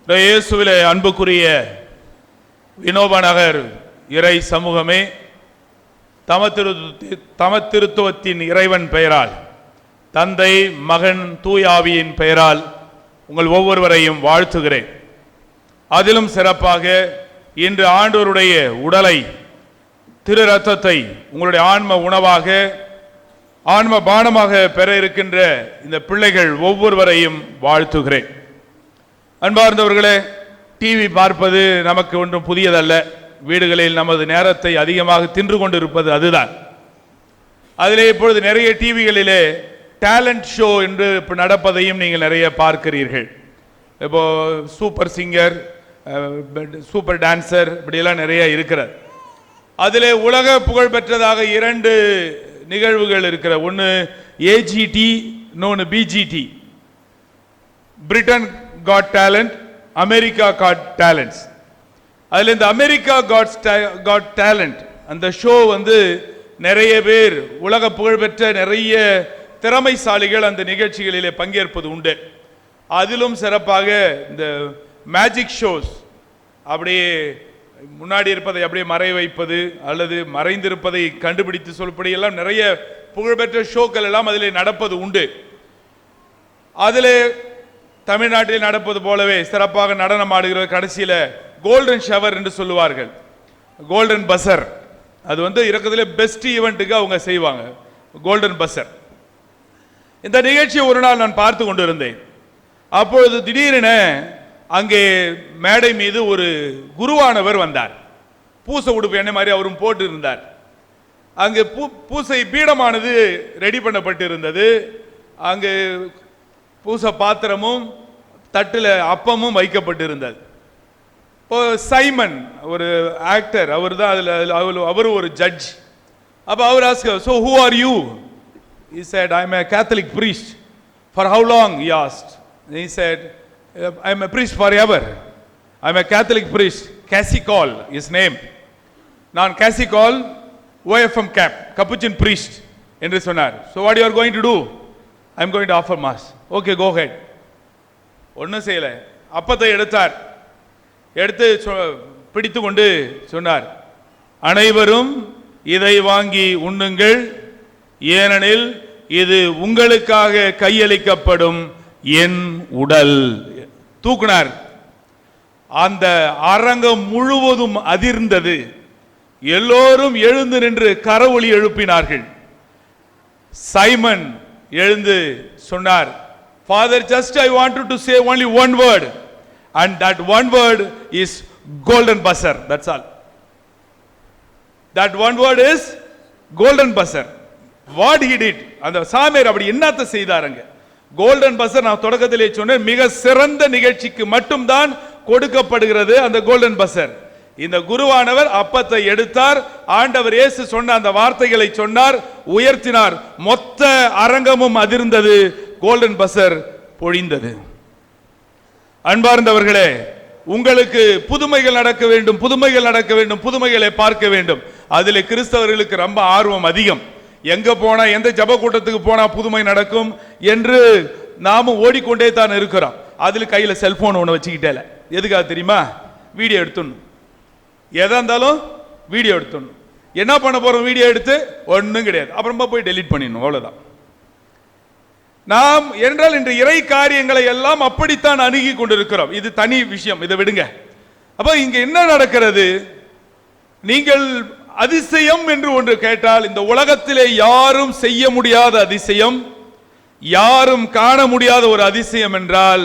இயேசுவிலே அன்புக்குரிய வினோபா நகர் இறை சமூகமே, தமத்திருத்துவத்தின் இறைவன் பெயரால், தந்தை மகன் தூயாவியின் பெயரால் உங்கள் ஒவ்வொருவரையும் வாழ்த்துகிறேன். அதிலும் சிறப்பாக இன்று ஆண்டவருடைய உடலை, திரு ரத்தத்தை உங்களுடைய ஆன்ம உணவாக, ஆன்ம பானமாக பெற இருக்கின்ற இந்த பிள்ளைகள் ஒவ்வொருவரையும் வாழ்த்துகிறேன். அன்பார்ந்தவர்களே, டிவி பார்ப்பது நமக்கு ஒன்றும் புதியதல்ல. வீடுகளில் நமது நேரத்தை அதிகமாக தின்று கொண்டிருப்பது அதுதான். அதிலே இப்பொழுது நிறைய டிவிகளிலே டேலண்ட் ஷோ என்று நடப்பதையும் நீங்கள் நிறைய பார்க்கிறீர்கள். இப்போ சூப்பர் சிங்கர், சூப்பர் டான்சர், இப்படியெல்லாம் நிறைய இருக்கிறது. அதிலே உலக புகழ் பெற்றதாக 2 நிகழ்வுகள் இருக்கிற. ஒன்று ஏஜிடி, இன்னொன்று BGT. Britain got talent, America got talents. அதில் இந்த அமெரிக்கா காட் டேலண்ட் அந்த ஷோ நிறைய பேர், உலக புகழ்பெற்ற நிறைய திறமைசாலிகள் அந்த நிகழ்ச்சிகளிலே பங்கேற்பது உண்டு. அதிலும் சிறப்பாக இந்த மேஜிக் ஷோஸ், அப்படியே முன்னாடி இருப்பதை அப்படியே மறை வைப்பது அல்லது மறைந்திருப்பதை கண்டுபிடித்து சொல்படி எல்லாம் நிறைய புகழ்பெற்ற ஷோக்கள் எல்லாம் அதிலே நடப்பது உண்டு. அதிலே தமிழ்நாட்டில் நடப்பது போலவே சிறப்பாக நடனம் ஆடுகிற கடைசியில் கோல்டன் ஷவர் என்று சொல்லுவார்கள், கோல்டன் பசர். அது இருக்கிறதுல பெஸ்ட் ஈவெண்ட்டுக்கு அவங்க செய்வாங்க, கோல்டன் பசர். இந்த நிகழ்ச்சியை ஒரு நாள் நான் பார்த்து கொண்டிருந்தேன். அப்பொழுது திடீரென அங்கே மேடை மீது ஒரு குருவானவர் வந்தார். பூசை உடுப்பு என்ன மாதிரி அவரும் போட்டு இருந்தார். அங்கு பூசை பீடமானது ரெடி பண்ணப்பட்டு இருந்தது. அங்கு பூசை பாத்திரமும் தட்டில் அப்பமும் வைக்கப்பட்டிருந்தது. இப்போ சைமன் ஒரு ஆக்டர், அவர் தான் அவர் ஒரு ஜட்ஜ். அப்போ அவர் asked, so who are you? He said, I am a Catholic priest. For how long? He asked. He said, I am a priest forever. I am a Catholic priest. Cassical his name. நான் Cassical OFM cap, Capuchin priest என்று சொன்னார். So what you are going to do? I am going to offer mass. Okay, go ahead. ஒன்றும் செய்யலை. அப்பத்தை எடுத்து பிடித்து கொண்டு சொன்னார், அனைவரும் இதை வாங்கி உண்ணுங்கள், ஏனெனில் இது உங்களுக்காக கையளிக்கப்படும் என் உடல். தூக்குனார். அந்த அரங்கம் முழுவதும் அதிர்ந்தது. எல்லோரும் எழுந்து நின்று கரவொலி எழுப்பினார்கள். சைமன் எழுந்து சொன்னார், Father, just I wanted to say only one word, and that one word is golden buzzer. That's all. That one word is golden buzzer. What he did, அந்த சாமியார் அப்படி என்னத்தை செய்தாருங்க? கோல்டன் பஸர் நான் தொடக்கத்திலே சொன்னேன், மிக சிறந்த நிகழ்ச்சிக்கு மட்டும்தான் கொடுக்கப்படுகிறது அந்த கோல்டன் பஸர். இந்த குருவானவர் அப்பத்தை எடுத்தார், ஆண்டவர் இயேசு சொன்ன அந்த வார்த்தைகளை சொன்னார், உயர்த்தினார், மொத்த அரங்கமும் அதிர்ந்தது, கோல்டன் பஸர் பொழிந்தது. அன்பார்ந்தவர்களே, உங்களுக்கு புதுமைகள் நடக்க வேண்டும், புதுமைகள் நடக்க வேண்டும், புதுமைகளை பார்க்க வேண்டும். அதில் கிறிஸ்தவர்களுக்கு ரொம்ப ஆர்வம் அதிகம். எங்க போனா, எந்த ஜப கூட்டத்துக்கு போனா புதுமை நடக்கும் என்று நாமும் ஓடிக்கொண்டே தான் இருக்கிறோம். அதில் கையில செல்போன் ஒன்று வச்சுக்கிட்டே. எதுக்காக தெரியுமா? வீடியோ எடுத்துடணும். எதா இருந்தாலும் வீடியோ எடுத்துடணும். என்ன பண்ண போறோம்? வீடியோ எடுத்து ஒன்றும் கிடையாது, அப்புறமா போய் டெலீட் பண்ணிடணும், அவ்வளவுதான். நாம் என்றால் இன்று இறை காரியங்களை எல்லாம் அப்படித்தான் அணுகி கொண்டிருக்கிறோம். இது தனி விஷயம், இதை விடுங்க. அப்ப இங்க என்ன நடக்கிறது? நீங்கள் அதிசயம் என்று ஒன்று கேட்டால், இந்த உலகத்திலே யாரும் செய்ய முடியாத அதிசயம், யாரும் காண முடியாத ஒரு அதிசயம் என்றால்,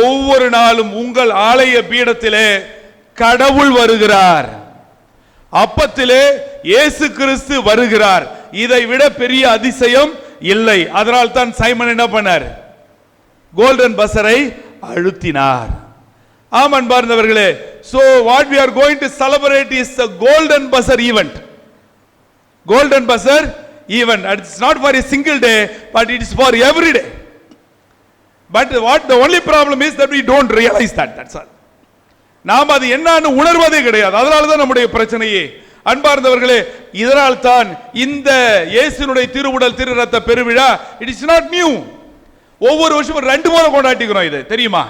ஒவ்வொரு நாளும் உங்கள் ஆலய பீடத்திலே கடவுள் வருகிறார், அப்பத்திலே இயேசு கிறிஸ்து வருகிறார். இதை விட பெரிய அதிசயம் இல்லை. அதனால் தான் சைமன் என்ன பண்ணார்? கோல்டன் பஸரை அழுத்தினார். ஆம் அன்பார்ந்தவர்களே, so what we are going to celebrate is the golden buzzer event. Golden buzzer event. It's not for a single day, but it is for every day. But what the only problem is that we don't realize that. That's all. நாம் அது என்னன்னு உணர்வதே கிடையாது. அதனால தான் நம்முடைய பிரச்சனையே. அன்பார்ந்தவர்களே, இதனால் தான் இந்த இயேசுனுடைய திருவுடல் திரு ரத்த பெருவிழா, இட் இஸ் நாட் நியூ. ஒவ்வொரு வருஷமும் 2 முறை கொண்டாடிக்கிறோம். இது தெரியுமா?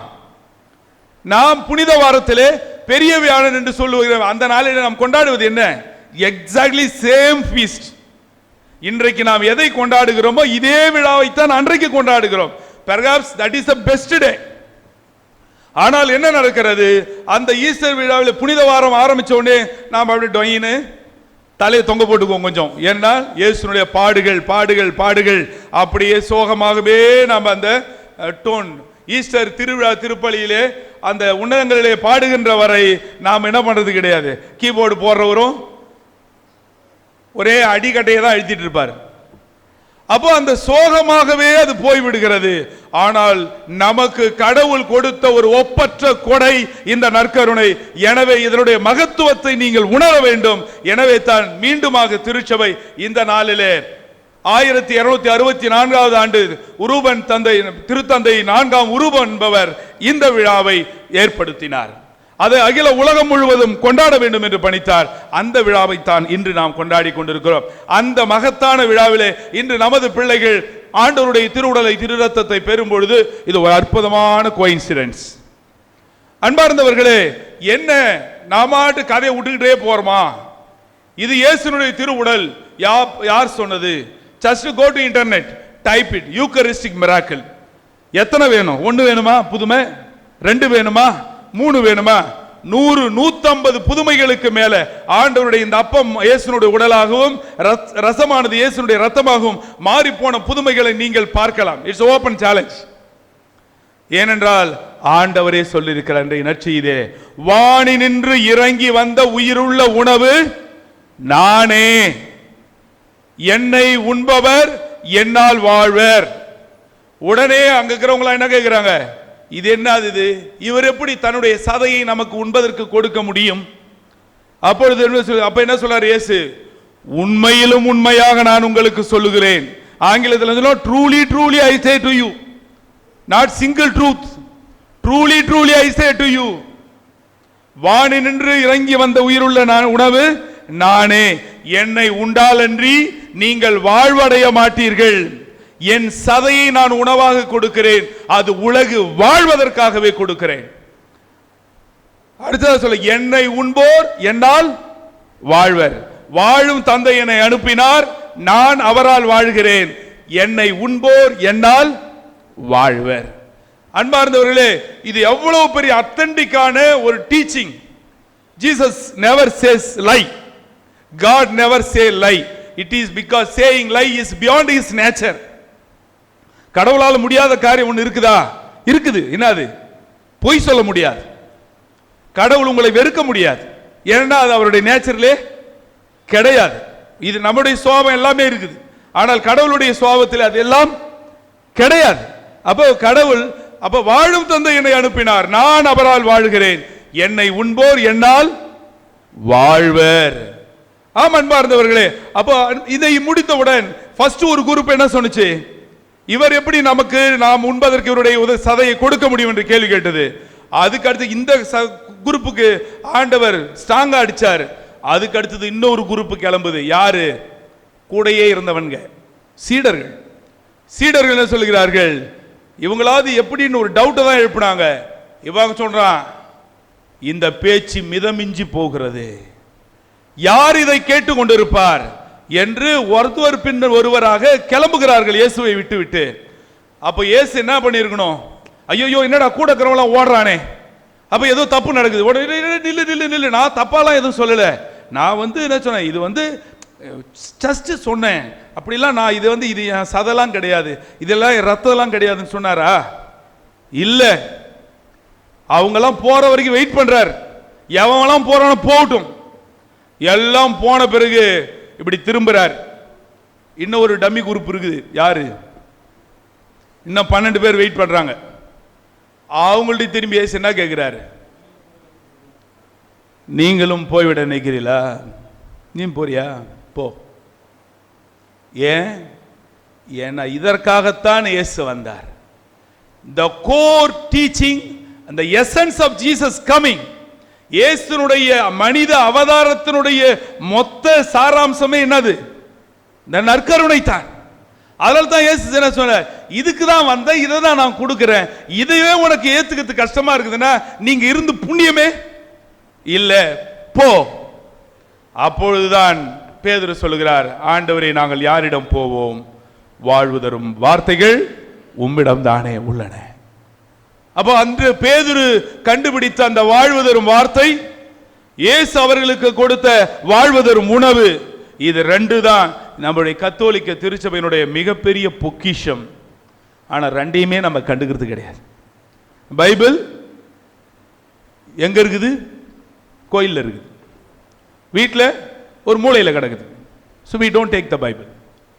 நாம் புனித வாரத்திலே பெரிய வியாழன் என்று சொல்லுகிறோம். அந்த நாளில் நாம் கொண்டாடுவது என்ன? Exactly same feast. இன்றைக்கு நாம் எதை கொண்டாடுகிறோமோ இதே விழாவைத்தான் அன்றைக்கு கொண்டாடுகிறோம். Perhaps that is the best day. ஆனால் என்ன நடக்கிறது? அந்த ஈஸ்டர் விழாவில் புனித வாரம் ஆரம்பிச்ச உடனே நாம் அப்படி டொயின்னு தலையை தொங்க போட்டுக்குவோம் கொஞ்சம். ஏன்னா இயேசுனுடைய பாடுகள் பாடுகள் பாடுகள் அப்படியே சோகமாகவே நாம் அந்த டோன் ஈஸ்டர் திருவிழா திருப்பலியிலே அந்த உன்னதங்களிலே பாடுகின்ற வரை நாம் என்ன பண்றது கிடையாது. கீபோர்டு போடுறவரும் ஒரே அடிக்கட்டையை தான் அழுத்திட்டு இருப்பார். அப்போ அந்த சோகமாகவே அது போய்விடுகிறது. ஆனால் நமக்கு கடவுள் கொடுத்த ஒரு ஒப்பற்ற கொடை இந்த நற்கருணை. எனவே இதனுடைய மகத்துவத்தை நீங்கள் உணர வேண்டும். எனவே தான் மீண்டுமாக திருச்சபை இந்த நாளிலே 1264வது ஆண்டு உருபன் தந்தை திருத்தந்தை 4ஆம் உருபன் என்பவர் இந்த விழாவை ஏற்படுத்தினார். அதை அகில உலகம் முழுவதும் கொண்டாட வேண்டும் என்று பணித்தார். அந்த விழாவை தான் இன்று நாம் கொண்டாடி கொண்டிருக்கிறோம். அந்த மகத்தான விழாவிலே இன்று நமது பிள்ளைகள் ஆண்டவருடைய திருவுடலை திரு ரத்தத்தை பெறும் பொழுது இது ஒரு அற்புதமான கோயின்சிடென்ஸ். அன்பார்ந்தவர்களே, என்ன நாமாட்டு கதையை விட்டுக்கிட்டே போறோமா? இது இயேசுனுடைய திருவுடல். யார் சொன்னது? Just go to internet, type it, Eucharistic miracle. எத்தனை வேணும்? 1 வேணுமா புதுமை? 2 வேணுமா? 3 வேணுமா? 100 150 புதுமைகளுக்கு மேல ஆண்டவருடைய இந்த அப்பம் இயேசுனுடைய உடலாகவும் ரசமானது இயேசுனுடைய ரத்தமாகவும் மாறி போன புதுமைகளை நீங்கள் பார்க்கலாம். It's open challenge. ஏனென்றால் ஆண்டவரே சொல்லியிருக்கிறார் நற்செய்தியிலே, வானி நின்று இறங்கி வந்த உயிருள்ள உணவு நானே, என்னை உண்பவர் என்னால் வாழ்வர். உடனே அங்க இருக்கிறவங்க என்ன கேட்கிறாங்க? இது என்னது இது? இவர் எப்படி தன்னுடைய சதையை நமக்கு உண்பதற்கு கொடுக்க முடியும்? அப்பொழுது அப்ப என்ன சொல்றார் இயேசு? உண்மையிலும் உண்மையாக நான் உங்களுக்கு சொல்லுகிறேன். ஆங்கிலத்தில் truly truly I say to you, not single truth, truly truly I say to you, வானி நின்று இறங்கி வந்த உயிருள்ள உணவு நானே, என்னை உண்டாலன்றி நீங்கள் வாழ்வடைய மாட்டீர்கள். என் சதையை நான் உணவாக கொடுக்கிறேன், அது உலகு வாழ்வதற்காகவே கொடுக்கிறேன். அடுத்தது சொல்ல, என்னை உண்போர் என்னால் வாழ்வர், வாழும் தந்தை என்னை அனுப்பினார், நான் அவரால் வாழ்கிறேன், என்னை உண்போர் என்னால் வாழ்வர். அன்பார்ந்தவர்களே, இது எவ்வளவு பெரிய அத்தன்டிக்கான ஒரு teaching. Jesus never says lie. God never say lie. It is because saying lie is beyond his nature. கடவுளால் முடியாத காரியம் ஒன்று இருக்குதா? இருக்குது. என்னது? பொய் சொல்ல முடியாது. கடவுள் உங்களை வெறுக்க முடியாது. ஏன்னா அது அவருடைய நேச்சர்லே கிடையாது. இது நம்முடைய சுபாவம் எல்லாமே இருக்குது. ஆனால் கடவுளுடைய சுபாவத்தில் அது எல்லாம் கிடையாது. அப்போ கடவுள் வாழும் தந்தை என்னை அனுப்பினார், நான் அவரால் வாழ்கிறேன், என்னை உண்போர் என்னால் வாழ்வர். ஆம் அன்பார்ந்தவர்களே, அப்போ இதை முடித்தவுடன் ஃபர்ஸ்ட் ஒரு குரூப் என்ன சொன்னுச்சு? இவர் எப்படி நமக்கு நாம் உண்பதற்கு இவருடைய சதையை கொடுக்க முடியும் என்று கேள்வி கேட்டது. அதுக்கு அடுத்து இந்த குரூப்புக்கு ஆண்டவர் ஸ்ட்ராங்கா அடிச்சார். அதுக்கு அடுத்தது இன்னொரு குரூப்பு கிளம்புது. யாரு? கூடையே இருந்தவங்க, சீடர்கள். சீடர்கள் என்ன சொல்கிறார்கள்? இவங்களாவது எப்படின்னு ஒரு டவுட்டை தான் எழுப்பினாங்க. இவங்க சொல்றான், இந்த பேச்சு மிதமிஞ்சி போகிறது, யார் இதை கேட்டு கொண்டிருப்பார் என்று ஒருவர் பின்னர் ஒருவராக கிளம்புகிறார்கள் இயேசுவை விட்டு விட்டு. அப்ப இயேசு என்ன பண்ணிருக்கணும்? ஐயோ என்னடா கூட இருக்கிறவங்களாம் ஓடுறானே, அப்ப ஏதோ தப்பு நடக்குது, நில்லு நில்லு நில்லு, நான் தப்பாலாம் எதுவும் சொல்லல, நான் என்ன சொன்னேன், இது ஜஸ்ட் சொன்னேன், அப்படிலாம் நான் இது என் சதெல்லாம் கிடையாது, இதெல்லாம் ரத்தம்லாம் கிடையாதுன்னு சொன்னாரா? இல்ல, அவங்கெல்லாம் போற வரைக்கும் வெயிட் பண்றார். எவங்கெல்லாம் போறானோ போகட்டும். எல்லாம் போன பிறகு இப்படி திரும்புறார். இன்னும் ஒரு டம்மி குரூப் இருக்குது. யாரு? இன்னும் 12 பேர் வெயிட் பண்றாங்க. அவங்கள்ட்ட திரும்பி ஏசு என்ன கேட்கிறாரு? நீங்களும் போய்விட நினைக்கிறீங்களா? நீ போறியா? போ. ஏன்? ஏன்னா இதற்காகத்தான் இயேசு வந்தார். The core teaching and the essence of Jesus coming, இயேசுனுடைய மனித அவதாரத்தினுடைய மொத்த சாராம்சமே என்னது? இந்த நற்கருணை தான். அதனால தான் இயேசு என்ன சொன்னார், இதுக்கு தான் வந்த, இதை தான் நான் கொடுக்கிறேன். இதுவே உனக்கு ஏத்துக்கிறது கஷ்டமா இருக்குதுன்னா நீங்க இருந்து புண்ணியமே இல்ல, போ. அப்பொழுதுதான் பேதுரு சொல்லுகிறார், ஆண்டவரே நாங்கள் யாரிடம் போவோம், வாழ்வு தரும் வார்த்தைகள் உம்மிடம் தானே உள்ளன. அப்போ அன்று பேதுரு கண்டுபிடித்த அந்த வாழ்வு தரும் வார்த்தை, இயேசு அவர்களுக்கு கொடுத்த வாழ்வு தரும் உணவு, இது ரெண்டு தான் நம்முடைய கத்தோலிக்க திருச்சபையினுடைய மிகப்பெரிய பொக்கிஷம். ஆனா ரெண்டையுமே நம்ம கண்டுக்கிறது கிடையாது. பைபிள் எங்க இருக்குது? கோயில்ல இருக்குது, வீட்டில் ஒரு மூலையில் கிடக்குது. So we don't take the Bible,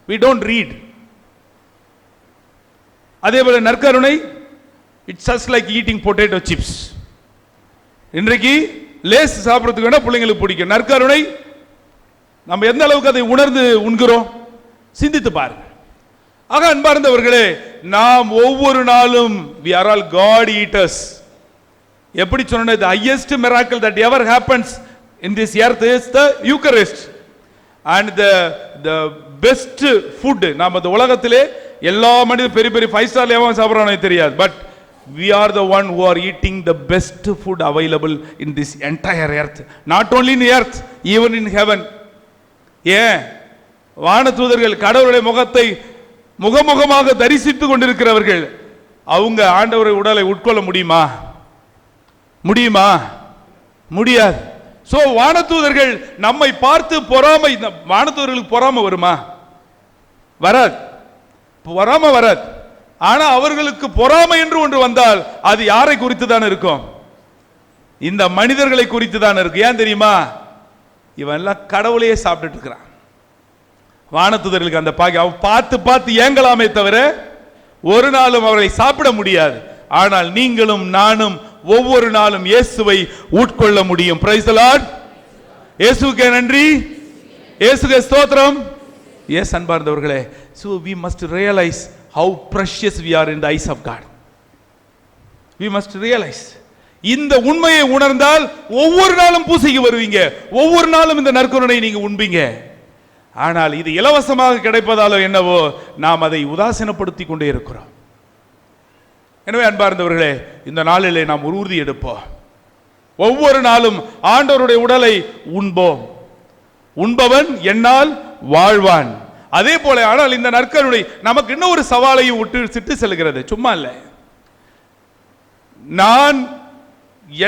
we don't read. அதே போல நற்கருணை, it's just like eating potato chips. இன்றைக்கு லேஸ் சாப்பிடுறதுக்கு வேணா பிள்ளைங்களுக்கு பிடிக்கும். நற்கருணை நம்ம எந்த அளவுக்கு அதை உணர்ந்து உண்கிறோம் சிந்தித்து பாருங்க. ஆக அன்பார்ந்தவர்களே, நாம் ஒவ்வொரு நாளும் we are all God eaters. எப்படி சொன்னேன், the highest miracle that ever happens in this earth is the Eucharist, and the best food. நாம் இந்த உலகத்திலே எல்லா மனிதரும் பெரிய பெரிய 5 ஸ்டார் எவன் சாப்பிட்றானே தெரியாது, but we are the one who are eating the best food available in this entire earth, not only in earth, even in heaven. ஏன் வானதூதர்கள் கடவுளுடைய முகத்தை முகமுகமாக தரிசித்துக் கொண்டிருக்கிறவர்கள், அவங்க ஆண்டவருடைய உடலை உட்கொள்ள முடியுமா? முடியுமா? முடியாது. சோ வானதூதர்கள் நம்மை பார்த்து பொறாமை, வானதூதர்களுக்கு பொறாமை வருமா? வராது, பொறாமை வராது. ஆனா அவர்களுக்கு பொறாமை என்று ஒன்று வந்தால் அது யாரை குறித்து தான் இருக்கும்? இந்த மனிதர்களை குறித்து தான் இருக்கு. ஏன் தெரியுமா? இவன் எல்லாம் கடவுளையே சாப்பிட்டு இருக்கிறான். வானதூதர்களுக்கு அந்த பாக்கி, அவன் பார்த்து பார்த்து ஏங்கலாமே தவிர ஒரு நாளும் அவரை சாப்பிட முடியாது. ஆனால் நீங்களும் நானும் ஒவ்வொரு நாளும் இயேசுவை உட்கொள்ள முடியும். Praise the Lord. இயேசுவுக்கே நன்றி, இயேசுவே ஸ்தோத்திரம். எஸ் அன்பார்ந்தவர்களே, so we must realize how precious we are in the eyes of God. We must realize, இந்த உண்மையை உணர்ந்தால் ஒவ்வொரு நாளும் பூசைக்கு வருவீங்க, ஒவ்வொரு நாளும் இந்த நற்கருணை நீங்க உண்பீங்க. ஆனால் இது இலவசமாக கிடைப்பதாலோ என்னவோ நாம் அதை உதாசீனப்படுத்திக் கொண்டே இருக்கிறோம். எனவே அன்பார்ந்தவர்களே, இந்த நாளிலே நாம் ஒரு உறுதி எடுப்போம். ஒவ்வொரு நாளும் ஆண்டவருடைய உடலை உண்போம். உண்பவன் என்னால் வாழ்வான். அதே போல ஆனால் இந்த நற்கருணை நமக்கு இன்னும் ஒரு சவாலையும் விட்டு செல்கிறது. சும்மா இல்லை, நான்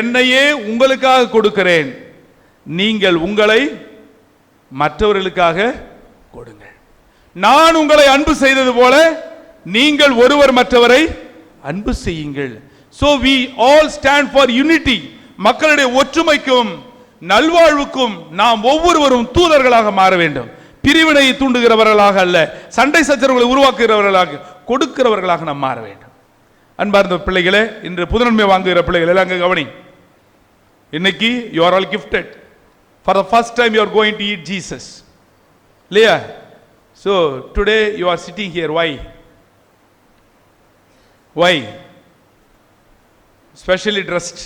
என்னையே உங்களுக்காக கொடுக்கிறேன், நீங்கள் உங்களை மற்றவர்களுக்காக கொடுங்கள். நான் உங்களை அன்பு செய்தது போல நீங்கள் ஒருவர் மற்றவரை அன்பு செய்யுங்கள். So we all stand for unity. மக்களுடைய ஒற்றுமைக்கும் நல்வாழ்வுக்கும் நாம் ஒவ்வொருவரும் தூதர்களாக மாற வேண்டும். பிரிவினையை தூண்டுகிறவர்களாக அல்ல, சண்டை சச்சரவுகளை உருவாக்குகிறவர்களாக, கொடுக்கிறவர்களாக நாம் மாற வேண்டும். அன்பார்ந்த பிள்ளைகளே, இன்று புதுநன்மை வாங்குகிற பிள்ளைகள் எல்லாம் அங்க கவனி. இன்னைக்கு you are all gifted. For the first time you are going to eat Jesus. இல்லையா? So today you are sitting here. Why? Why? Specially dressed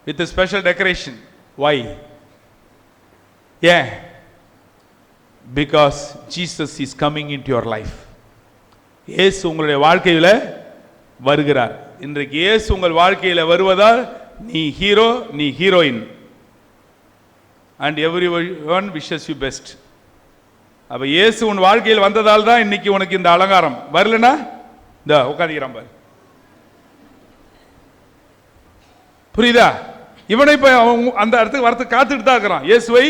with a special decoration. Why? Yeah. Because Jesus is coming into your life. இயேசு உங்களுடைய வாழ்க்கையில வருகிறார். இன்றைக்கு இயேசு உங்கள் வாழ்க்கையில வருவதால் நீ ஹீரோ, நீ heroine, and everyone wishes you best. அப்ப இயேசு உன் வாழ்க்கையில் வந்ததால் தான் இன்னைக்கு உனக்கு இந்த அலங்காரம். வரலனா இந்த உட்கார்ந்திராம் பாரு. புரியுதா? இவனை இப்ப அந்த இடத்துக்கு வரத்துக்கு காத்துட்டு தான் இருக்கிறான். இயேசுவை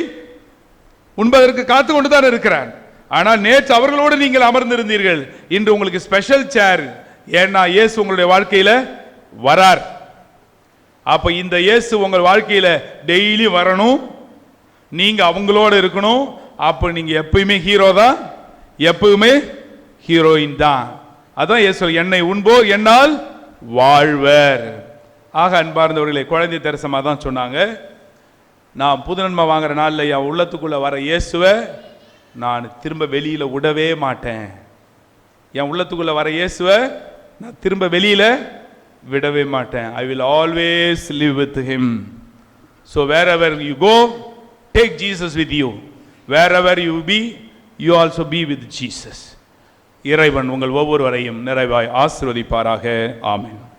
உண்பதற்கு காத்து கொண்டு தான் இருக்கிறான். ஆனால் நேற்று அவர்களோடு நீங்கள் அமர்ந்திருந்தீர்கள், இன்று உங்களுக்கு ஸ்பெஷல் சேர். ஏன்னா இயேசு உங்களுடைய வாழ்க்கையில வரார். அப்ப இந்த இயேசு உங்கள் வாழ்க்கையில டெய்லி வரணும், நீங்க அவங்களோட இருக்கணும். அப்ப நீங்க எப்பயுமே ஹீரோ தான், எப்பவுமே ஹீரோயின் தான். அதான் இயேசு என்னை உண்போர் என்னால் வாழ்வர். ஆக அன்பார்ந்தவர்களே, குழந்தை தெரசமா தான் சொன்னாங்க, நான் புதுநன்மை வாங்குற நாளில் என் உள்ளத்துக்குள்ள வர இயேசுவை நான் திரும்ப வெளியில விடவே மாட்டேன். என் உள்ளத்துக்குள்ள வர இயேசுவை நான் திரும்ப வெளியில விடவே மாட்டேன். I will always live with him. So wherever you go, take Jesus with you. Wherever you be, you also be with Jesus. இறைவன் உங்கள் ஒவ்வொருவரையும் நிறைவாய் ஆசீர்வதிப்பாராக. ஆமென்.